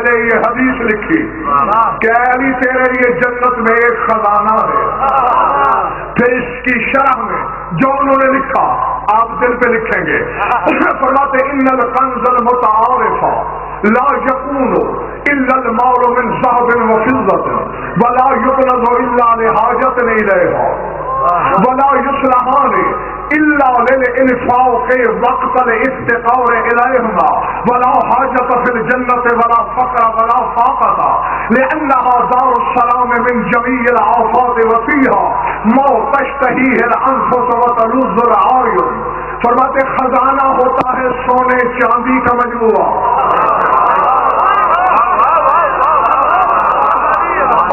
پہلے یہ حدیث لکھی کہ علی تیرے لیے جنت میں ایک خزانہ ہے. پھر اس کی شرح میں جو انہوں نے لکھا آپ دل پہ لکھیں گے. فرماتے ان الکنز المتعارف لا يكون الا المال من ذهب وفضة ولا يكنز الا لحاجة اليها ولا يصلحان الا للانفاق وقت الافتقار اليهما ولا حاجة في الجنة ولا فقر ولا فاقة لانها دار السلام من جميع الآفات وفيها ما تشتهيه الانفس وتلذ العيون. فرماتے خزانہ ہوتا ہے سونے چاندی کا مجموعہ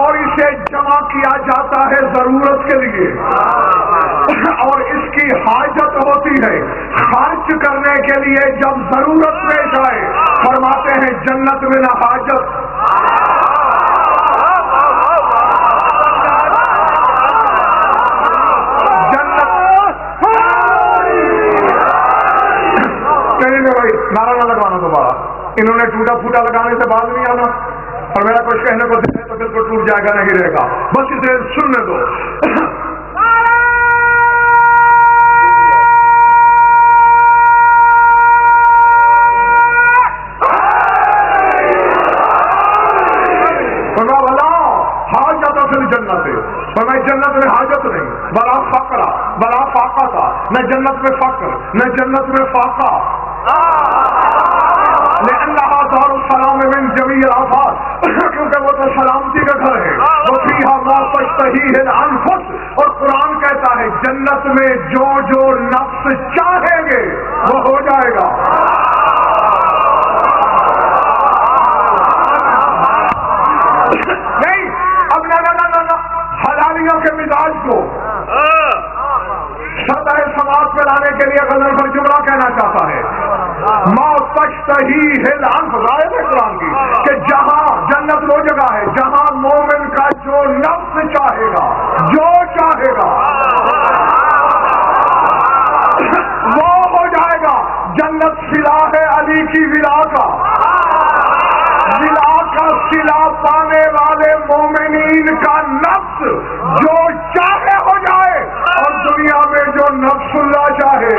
اور اسے جمع کیا جاتا ہے ضرورت کے لیے اور اس کی حاجت ہوتی ہے خرچ کرنے کے لیے جب ضرورت پیش آئے. فرماتے ہیں جنت میں نہ حاجت نعرہ نہ لگوانا دوبارہ. انہوں نے ٹوٹا پھوٹا لگانے سے باز نہیں آنا اور میرا کچھ کہنے کو دے تو بالکل ٹوٹ جائے گا نہیں رہے گا. بس اسے سننے دو. حاجت اصل جنت ہے پر میں جنت میں حاجت نہیں بلا فقرہ بلا فاقہ تھا. نہ جنت میں فقر نہ جنت میں فاقہ لأنها دار السلام من جميع الآفات کیونکہ وہ تو سلامتی کا گھر ہے. وفيها ما تشتهيه الأنفس اور قرآن کہتا ہے جنت میں جو جو نفس چاہیں گے وہ ہو جائے گا. نہیں اب نہ حلالیوں کے مزاج کو سطح سماعت پہ لانے کے لیے غزل پر جملہ کہنا چاہتا ہے ما تشتهيه الانفس آیت ہے قرآن کی کہ جہاں جنت وہ جگہ ہے جہاں مومن کا جو نفس چاہے گا جو چاہے گا وہ ہو جائے گا. جنت صلہ ہے علی کی ولا کا ولا کا صلہ پانے والے مومنین کا نفس جو چاہے ہو جائے اور دنیا میں جو نفس اللہ چاہے.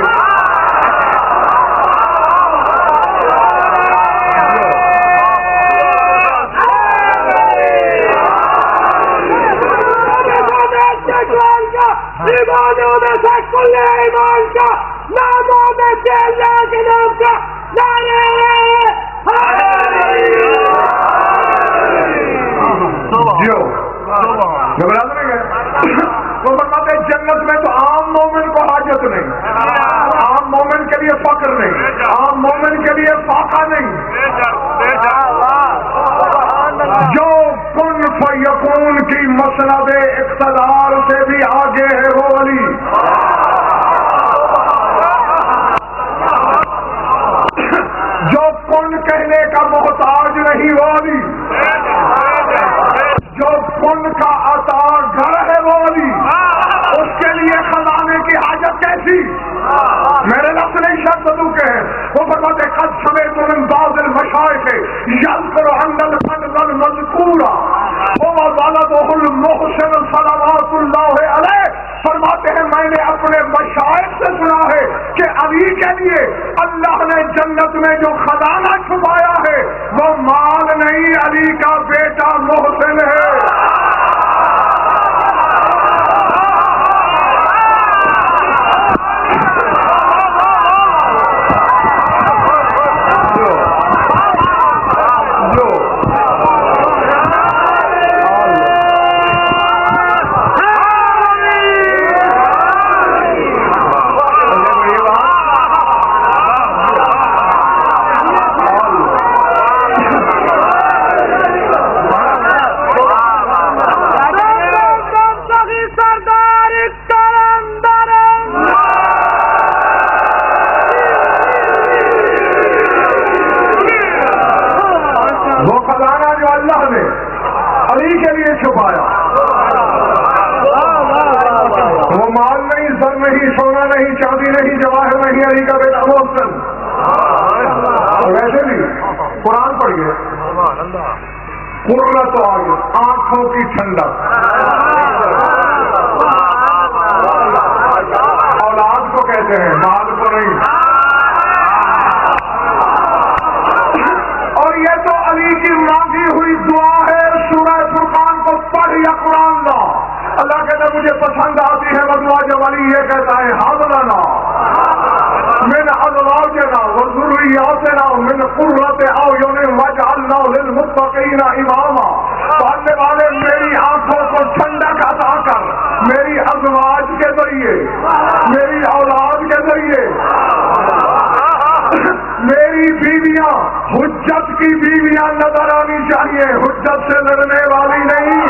ایمانوں میں سے کل ایمان کا ناموں میں سے اللہ کے نام کا نعرہ گھبرا نہیں گئے. وہ فرماتے ہیں جنت میں تو عام مومن کو حاجت نہیں عام مومن کے لیے فقر نہیں عام مومن کے لیے فاقہ نہیں. جو کن فیکون کی مسند اقتدار سے بھی آگے ہے وہ ولی. جو کن کہنے کا محتاج نہیں وہ ولی. جو کن کا عطا گھر ہے وہ ولی. اس کے لیے خزانے کی حاجت کیسی. میرے لفظ نہیں شرط صدو کے ہیں. وہ فرماتے قد سمعت من بعض المشائخ یذکر ان الفضل المذکور هو ولده المحسن صلوات اللہ علیہ. فرماتے ہیں میں نے اپنے مشائخ سے سنا ہے کہ علی کے لیے اللہ نے جنت میں جو خزانہ چھپایا ہے وہ مال نہیں علی کا بیٹا محسن ہے. پڑھیے قرۃ اعین، آنکھوں کی ٹھنڈک. اولاد کو کہتے ہیں، مال کو نہیں. اور یہ تو علی کی مانگی ہوئی دعا ہے. سورہ فرقان کو پڑھ یا قرآن لا. اللہ کہتا ہے مجھے پسند آتی ہے وہ دعا جب علی یہ کہتا ہے حب لنا من ازواجنا وذرياتنا من قرۃ اعین واجعلنا للمتقین اماما. پڑھنے والے میری آنکھوں کو ٹھنڈک عطا کر، میری ازواج کے ذریعے، میری اولاد کے ذریعے. میری بیویاں حجت کی بیویاں نظر آنی چاہیے، حجت سے لڑنے والی نہیں.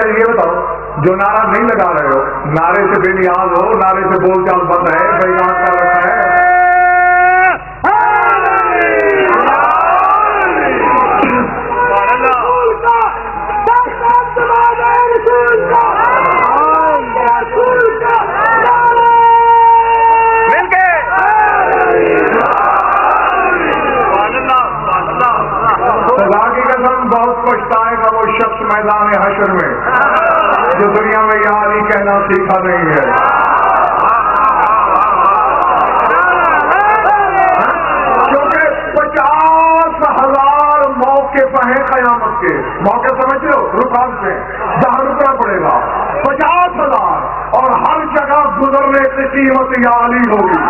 یہ بتاؤ، جو نعرہ نہیں لگا رہے ہو، نعرے سے بے نیاز ہو، نعرے سے بول چال بند ہے، بیان کر رکھا ہے. خدا کی قسم بہت پچھتائے گا وہ شخص میدان حشر میں جو دنیا میں یا علی کہنا سیکھا نہیں ہے. کیونکہ 50,000 موقف ہیں قیامت کے. موقع سمجھ لو، رکاوٹ سے جہاں رکنا پڑے گا. 50,000 اور ہر جگہ گزرنے کی قیمت یا علی ہوگی.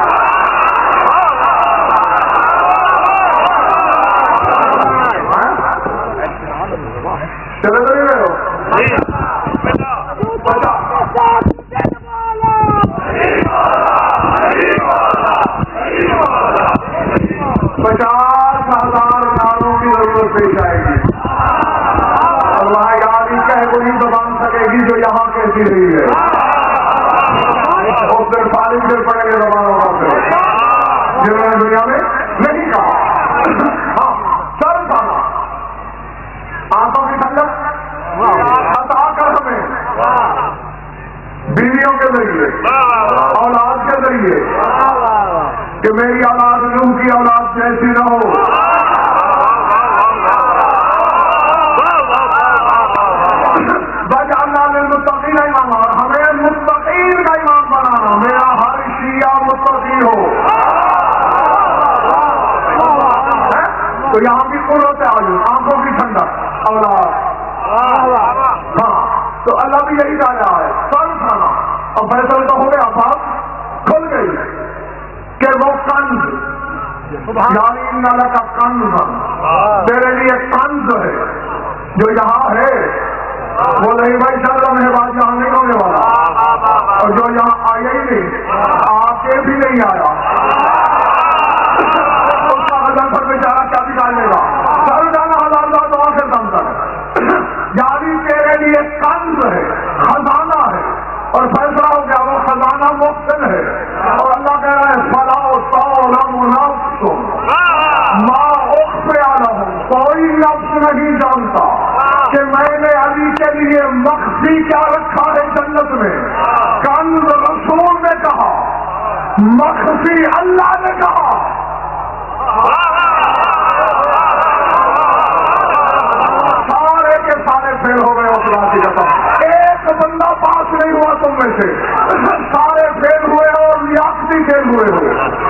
چلے تو نہیں رہے ہو؟ 50,000 ناروں کی ضرورت پیش آئے گی. اور وہاں یادی کہہ وہی زبان سکے گی جو یہاں کہتی رہی ہے. اور پھر فارغ دل پڑیں گے زبانوں کا پھر جنہوں نے دنیا میں نہیں کہا. ہاں سر کھانا، آنکھوں کی ٹھنڈک عطا کر ہمیں بیویوں کے ذریعے، اولاد کے ذریعے، کہ میری اولاد نوح کی اولاد جیسی نہ ہو. وجعلنا للمتقین اماما، اور ہمیں متقین کا امام بنانا. میرا ہر شیعہ متقی ہو. تو یہاں بھی قرۃ اعین، آنکھوں کی ٹھنڈک، اولاد. ہاں تو اللہ بھی یہی کہہ رہا ہے سر کھانا. اور فیصل تو ہو گیا، بات کھل گئی کہ وہ کنز، یعنی ان کا کنز تیرے لیے کنز ہے جو یہاں ہے. وہ نہیں بھائی سر میں بات یہاں نہیں ہونے والا، اور جو یہاں آیا ہی نہیں، آ کے بھی نہیں آیا، اس کا غزل پر بیچارہ کیا نکال لے گا. سر جانا حلال تو آخر دم تک. یعنی تیرے لیے کنز ہے، خزانہ ہے. اور فیصلہ ہو گیا وہ خزانہ مختل ہے. اور اللہ کہہ رہا ہے فلا تعلم نفس ما اخفی لهم، کوئی نفس نہیں جانتا کہ میں نے علی کے لیے مخفی کیا رکھا ہے جنت میں. کنز رسول نے کہا، مخفی اللہ نے کہا. سارے کے سارے فیل ہو گئے اس رات کی قسم. ایک بندہ پاس نہیں ہوا تم میں سے. سارے فیل ہوئے ہو، لیاقتی فیل ہوئے ہو،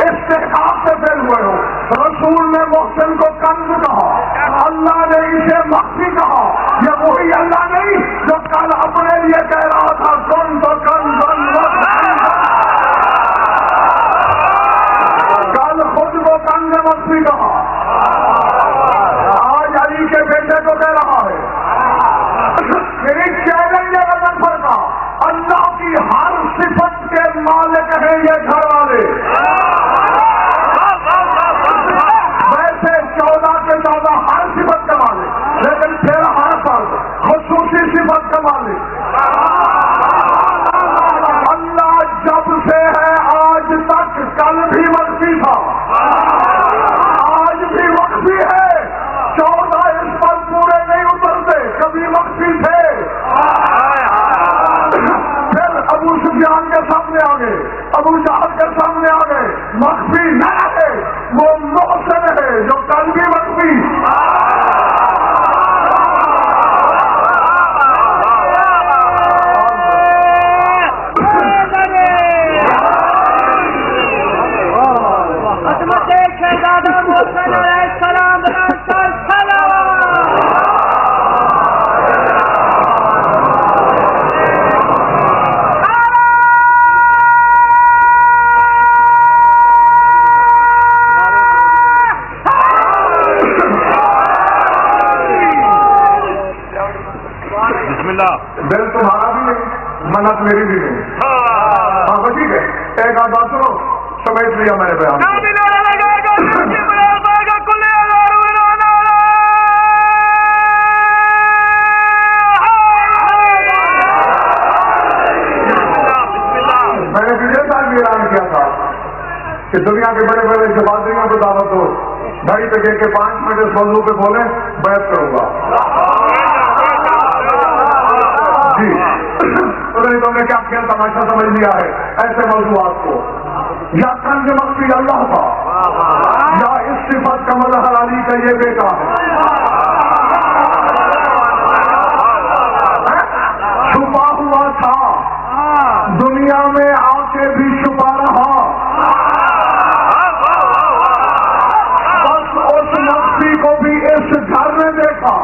استحقاق سے فیل ہوئے ہو. رسول نے محسن کو کنز کہا، اللہ نے اسے مخفی کہا. یہ وہی اللہ نہیں جو کل اپنے لیے کہہ رہا تھا کن تو کنزن، کل خود کو کنز مخفی کہا. آج علی کے بیٹے کو کہہ رہا ہے. میری چیلنج ہے وطن پر کا، اللہ کی ہر صفت کے مالک ہیں یہ گھر والے. ویسے 14 کے وقفی تھا، آج بھی وقفی ہے، 14 اس پر پورے نہیں اترتے، کبھی وقفی تھے۔ پھر ابو سفیان کے سامنے آ گئے، ابو جہل کے سامنے آ گئے، مخفی نہ رہے، وہ محسن ہے جو کل بھی مخفی۔ دل تمہارا بھی نہیں، منت میری بھی نہیں۔ ہاں ٹھیک ہے، ایک آدھ بات سنو، سمیٹ لیا میں نے بیان۔ میں نے پچھلے سال بھی اعلان کیا تھا کہ دنیا کے بڑے بڑے جبادریوں کو دعوت دو، بھائی تک کے 5 منٹ اس موضوع پہ بولیں، بیعت کروں گا۔ جی تم نے کیا کھیل تماشا سمجھ لیا ہے ایسے موضوعات کو؟ یا کنز مخفی اللہ کا، یا اس صفت کا مظہر علی کا یہ بیٹا ہے، چھپا ہوا تھا دنیا میں آ کے بھی چھپا رہا، بس اس مخفی کو بھی اس گھر میں دیکھا۔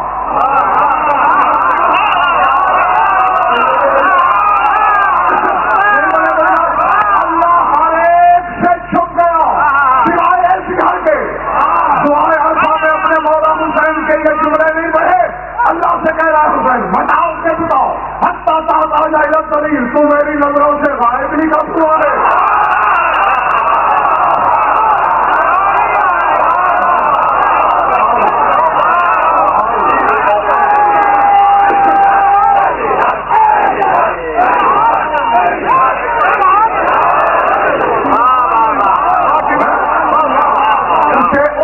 اللہ سے کہہ رہا ہے حسین بتاؤ کے بتاؤ، حتیٰ تحت آ جائے گا دلیل، تو میری نظروں سے غائب نہیں کب ہوا ہے؟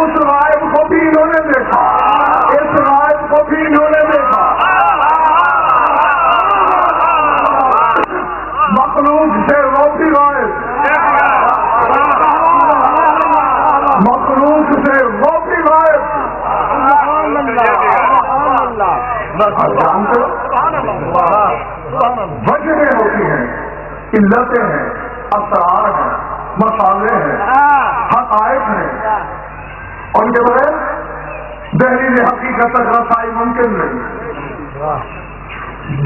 اس غائب کو بھی انہوں نے دیکھا، اس غائب کو بھی انہوں نے دیکھا۔ مخلوق سے وہ بھی غائب، مخلوق سے وہ بھی غائب۔ جانتے وجہیں ہوتی ہیں، علتیں ہیں، اسرار ہیں، مسالے ہیں، حقائق ہیں، ان کے بغیر دہلیز حقیقت تک رسائی ممکن نہیں۔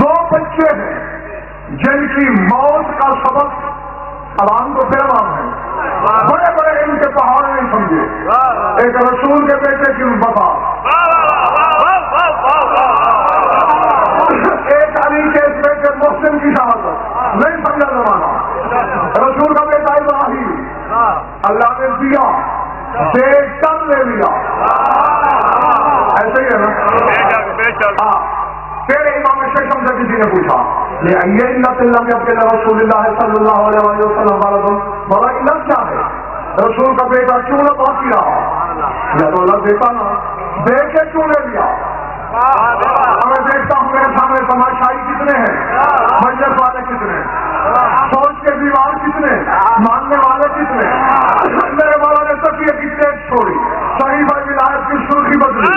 2 بچے ہیں جن کی موت کا سبب عوام کو پھر عوام ہے، بڑے بڑے ان کے پہاڑ نہیں سمجھے، ایک رسول کے بیٹے کی وفا، ایک علی کے بیٹے محسن کی شہادت، نہیں سمجھا زمانہ۔ رسول کا بیٹا ابراہیم اللہ نے دیا، دیکھ کر لے لیا، ایسے ہی ہے نا؟ ہاں پھر امام ششم سے کسی نے پوچھا یہ علت اللہ کے رسول اللہ صلی اللہ علیہ وسلم بڑا علت کیا ہے؟ رسول کا بیٹا کیوں نہ باقی رہا؟ یا تو اللہ دیتا نا، دیکھ کے کیوں لے لیا؟ میں دیکھتا ہوں میرے سامنے تماشائی کتنے ہیں، مجلس والے کتنے، سوچ کے دیوار کتنے، ماننے والے کتنے۔ میرے والا نے تکیے کی ٹیک چھوڑی، صحیح بھائی ولایت کی سرخی بدلی،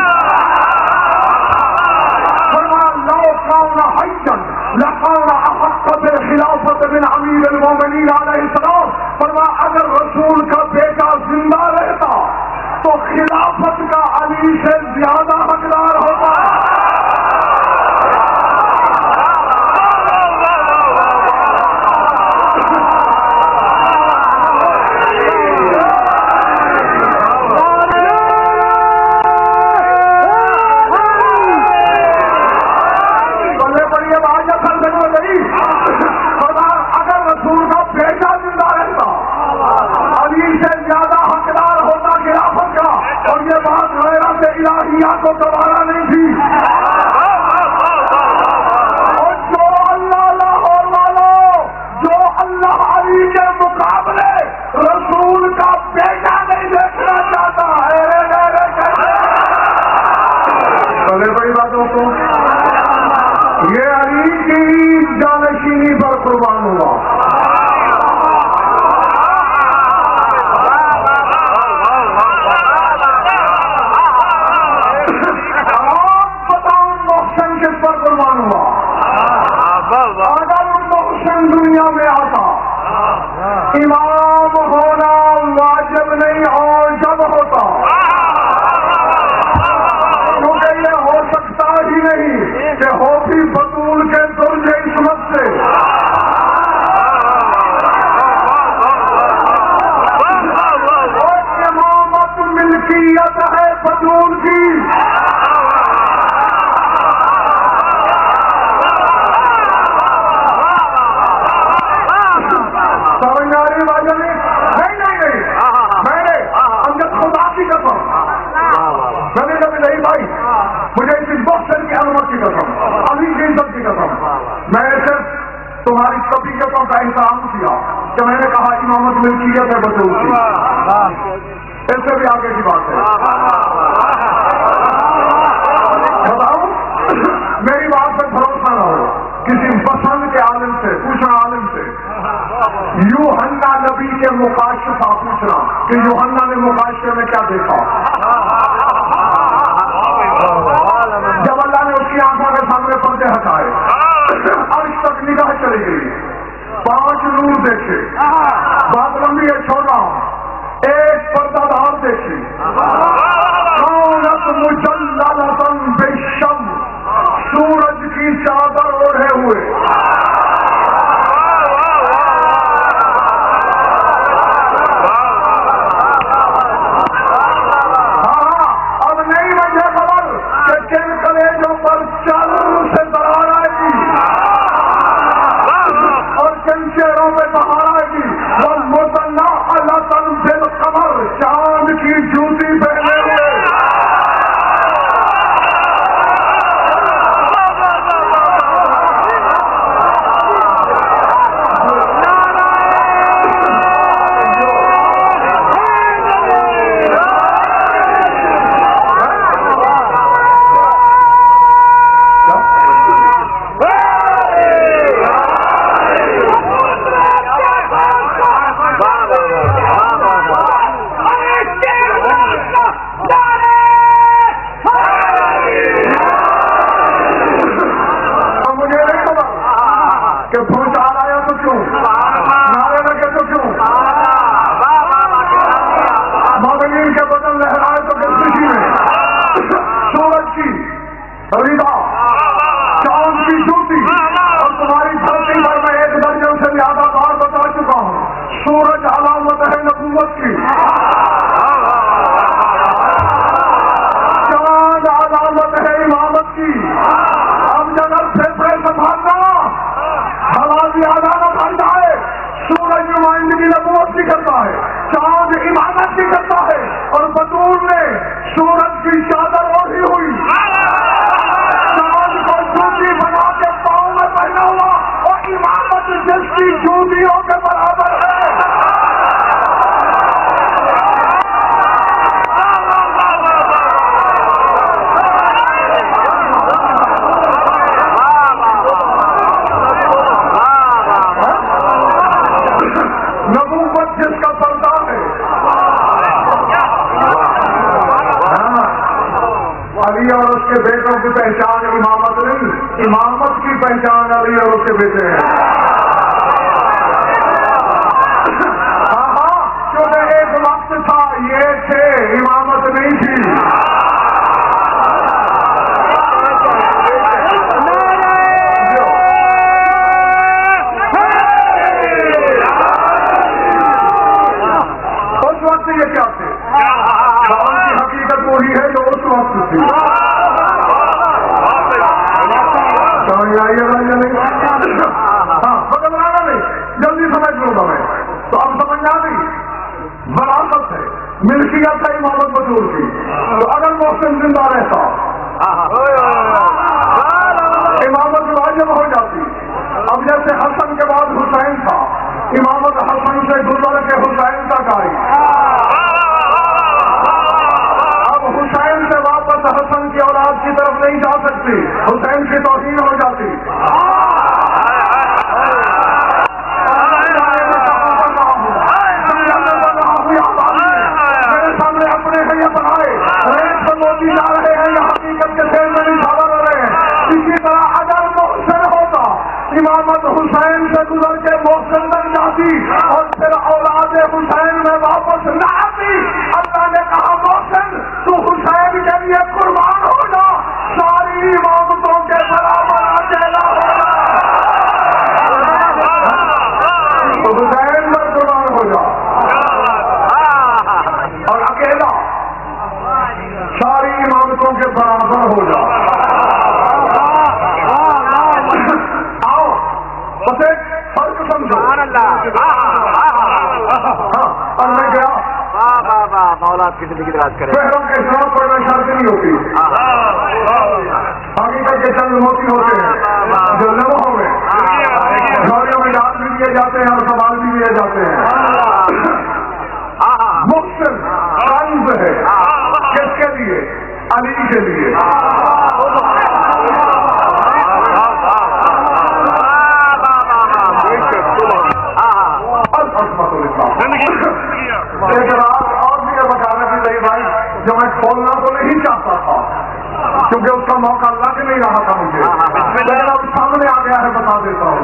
لو كان حيا لكان احق بالخلافة من امیر المومنین علیہ السلام۔ فرمایا اگر رسول کا بیٹا زندہ رہتا تو خلافت کا علی سے زیادہ حقدار ہوتا۔ اگر رسول کا بیٹا زندہ رہتا علی سے زیادہ حقدار ہوتا خلافت کا، اور یہ بات غیرت الہیہ کو دوبارہ نہیں تھی۔ اور جو اللہ لاہور والوں، جو اللہ علی کے مقابلے رسول کا بیٹا واجب نہیں اوجب ہوتا، کیونکہ یہ ہو سکتا ہی نہیں کہ ہو بھی بطول کے درج عصمت سے۔ اور امامت ملکیت ہے بطول کی، کی قسم، علی کی عزت کی قسم، میں صرف تمہاری طبیعتوں کا احترام کیا کہ میں نے کہا امامت ملکیت ہے بطول کی، اس سے بھی آگے کی بات ہے۔ بتاؤں میری بات پہ بھروسہ نہ ہو، کسی پسند کے عالم سے پوچھنا، عالم سے یوحنا نبی کے مکاشفہ پوچھنا کہ یوحنا نے مکاشفے میں کیا دیکھا۔ جب اللہ نے اس کی آنکھوں کے سامنے پردے ہٹائے، عرش تک نگاہ چلی گئی، 5 نور دیکھے، بات لمبی ہے چھوڑا ہوں، ایک پردہ دار دیکھی، کونت مجللۃ بالشمس، سورج کی چادر اوڑھے ہوئے، کن کلیجوں پر چل سے درار آئے گی اور کن چہروں پہ بہار آئے گی، وَالْمُتَنَّعَلَةً بِالْقَمَرِ، چاند کی جوتی پہنے ہوئے، کہ بھوچال آیا تو کیوں، نعرے لگے تو کیوں، مغرب کے بدن لہرائے تو کس خوشی میں، سورج کی رضا، چاند کی جوتی، اور تمہاری دھرتی پر میں 1 درجن سے زیادہ بار بتا چکا ہوں، سورج علامت ہے نبوت کی، چاند علامت ہے امامت کی۔ اب جگہ پھیپھڑے سنبھالنا، ہوا زیادہ نہ بھر جائے، سورج نمائندگی نبوت کی کرتا ہے، چاند امامت کی کرتا ہے، اور بطول نے سورج کی چادر اوڑھی ہوئی، چاند کو جوتی بنا کے پاؤں میں پہنا ہوا، اور امامت جس کی جوتیوں کے برابر ہے۔ نبوت جس کا پردہ ہے، علی اور اس کے بیٹوں کی پہچان امامت نہیں، امامت کی پہچان علی اور اس کے بیٹے ہیں۔ ہاں، کیونکہ ایک وقت تھا یہ تھے، امامت نہیں تھی۔ یہ کیا تھے؟ قرآن کی حقیقت وہی ہے جو اس وقت تھی۔ سمجھ آئیے گا یا نہیں؟ ہاں، بدلوانا نہیں، جلدی سمجھ لوں گا میں تو اب سمجھ آ گئی۔ وراثت ہے، ملکیت ہے امامت بطول کی، تو اگر محسن زندہ رہتا امامت واجب ہو جاتی۔ اب جیسے حسن کے بعد حسین تھا، امامت حسن سے گزر کے حسین تک آئی، اب حسین سے واپس حسن کی اولاد کی طرف نہیں جا سکتی، حسین کی توہین ہو جاتی۔ میرے سامنے اپنے ہیں یہ بنائے ریت پر موتی جا رہے ہیں، یہ حقیقت کے شیر میں نشانہ ہو رہے ہیں۔ اسی طرح اگر محسن ہوتا، امامت حسین سے گزر کے محسن بن جاتی، اور پھر اولاد حسین میں واپس نہ مولا کی زندگی دراز کرے. شہروں کے اسلام پڑھنا شرط نہیں ہوتی. حقیقت کے چند موتی ہوتے ہیں جو لمحوں میں گھڑیوں میں ڈال بھی دیے جاتے ہیں اور سوال بھی دیے جاتے ہیں. محسن طنز ہے کس کے لیے؟ علی کے لیے. ایک رات اور بھی یہ بتانا کہ نہیں بھائی جو میں کھولنا تو نہیں چاہتا تھا کیونکہ اس کا موقع لگ نہیں رہا تھا مجھے، لیکن اب سامنے آ گیا ہے بتا دیتا ہوں.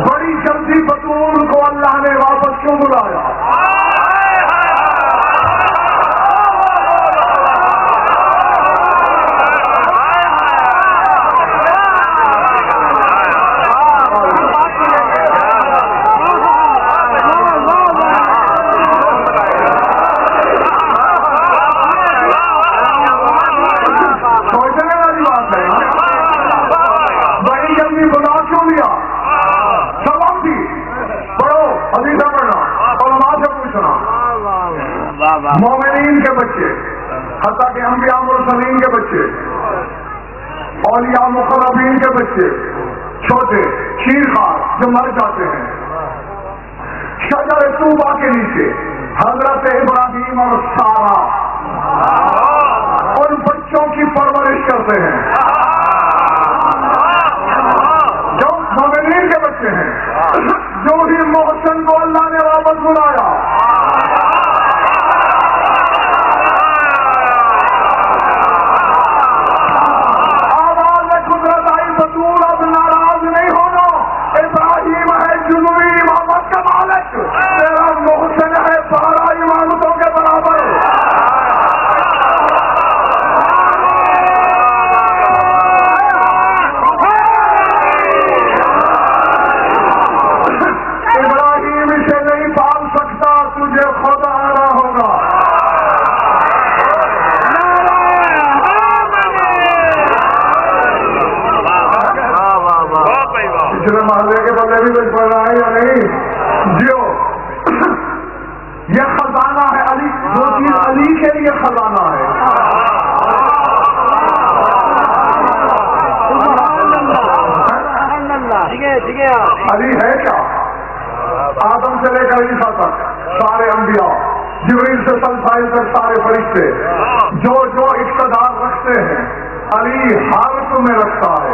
بڑی جلدی بطول کو اللہ نے واپس کیوں بلایا؟ مومنین کے بچے، حتیٰ کہ انبیاء مرسلین کے بچے، اولیاء مقربین کے بچے، چھوٹے شیرخوار جو مر جاتے ہیں، شجر طوبہ کے نیچے حضرت ابراہیم اور سارہ ان بچوں کی پرورش کرتے ہیں جو مومنین کے بچے ہیں. جو ہی محسن کو اللہ نے واپس بلایا، اب ناراض نہیں ہونا. ابراہیم ہے جنوبی امامت کا مالک، تیرا محسن ہے 12 امامتوں کے برابر. ابراہیم اسے نہیں پال سکتا، تجھے خود آنا ہوگا. پچھلے محلے کے بندے بھی کچھ پڑھ رہا ہے یا نہیں؟ جیو یہ خزانہ ہے علی، جو چیز علی کے لیے خزانہ ہے. علی ہے کیا؟ آدم سے لے کر عیسیٰ تک سارے انبیاء، جبریل سے سلسائل تک سارے فرشتے جو جو اقتدار رکھتے ہیں علی حالت میں رکھتا ہے.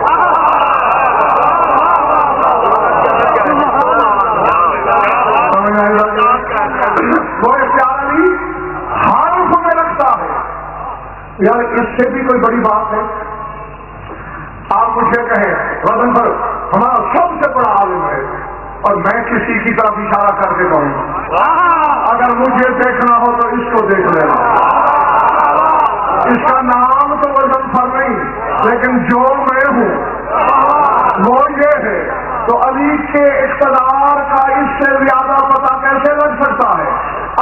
وہ اختیار علی حالت میں رکھتا ہے. یار اس سے بھی کوئی بڑی بات ہے؟ آپ مجھے کہیں وزن پر ہمارا سب سے بڑا عالم ہے اور میں کسی کی طرف اشارہ کر کے کہوں اگر مجھے دیکھنا ہو تو اس کو دیکھ لینا. اس کا نام تو وزن پر نہیں، لیکن جو میں ہوں وہ یہ ہے. تو علی کے اقتدار کا اس سے زیادہ پتہ کیسے لگ سکتا ہے؟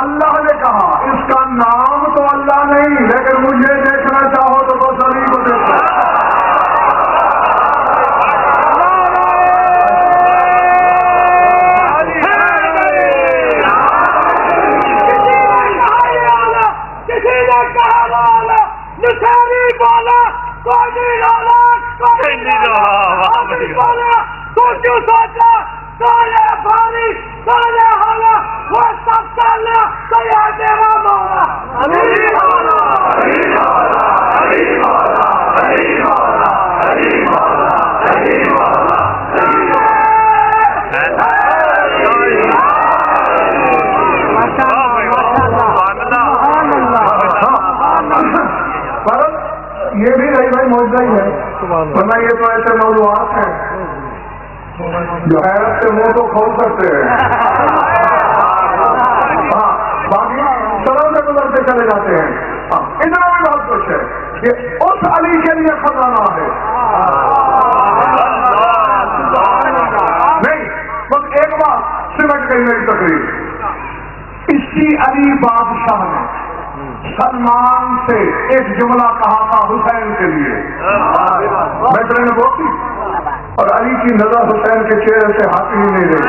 اللہ نے کہا اس کا نام تو اللہ نہیں، لیکن مجھے دیکھنا چاہو تو بس علی کو دیکھو. تو کیوں سوچا سارے بھاری سارے حالا وہ سب چلنا تو یہ میرا مولا. علی مولا علی مولا علی مولا علی مولا علی مولا علی مولا. پر یہ بھی رہی بھائی موجودہ ہی ہے، ورنہ یہ تو ایسے موضوعات ہیں جو حیرت سے منہ تو کھول سکتے ہیں. ہاں باقی سرم سے گزرتے چلے جاتے ہیں. اتنا بھی بہت کچھ ہے کہ اس علی کے لیے خزانہ ہے. نہیں بس ایک بات سمٹ گئی میری تقریر. اسی علی بادشاہ نے سلمان سے ایک جملہ کہا تھا حسین کے لیے. بیٹرے نے بولی اور علی کی نظر حسین کے چہرے سے ہاتھ ہی نہیں رہی.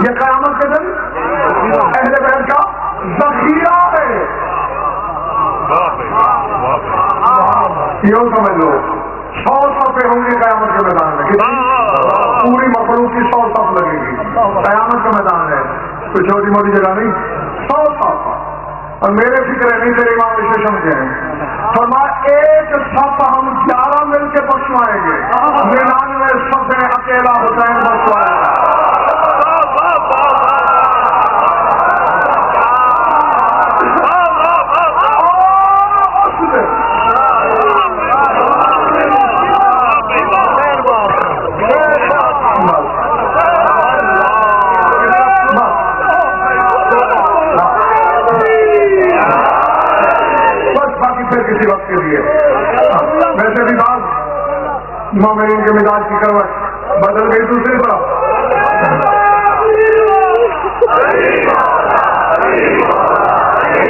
یہ قیامت کے دن اہل بیت کا ذخیرہ ہے. یوں سمجھ لو 100 صفیں ہوں گے قیامت کے میدان میں. پوری مخلوق کی 100 صف لگے گی. قیامت کا میدان ہے کوئی چھوٹی موٹی جگہ نہیں. 100 صف. اور میرے فکر ہے نہیں تیرے امام اسٹیشن کے ہیں. فرمایا ایک صف ہم 11 مل کے بخشوائیں گے. 99 صفیں اکیلا حسین بخشوائے گا. کسی وقت کے لیے ویسے بھی بات مومنین کے مزاج کی کروٹ بدل گئی دوسری طرف.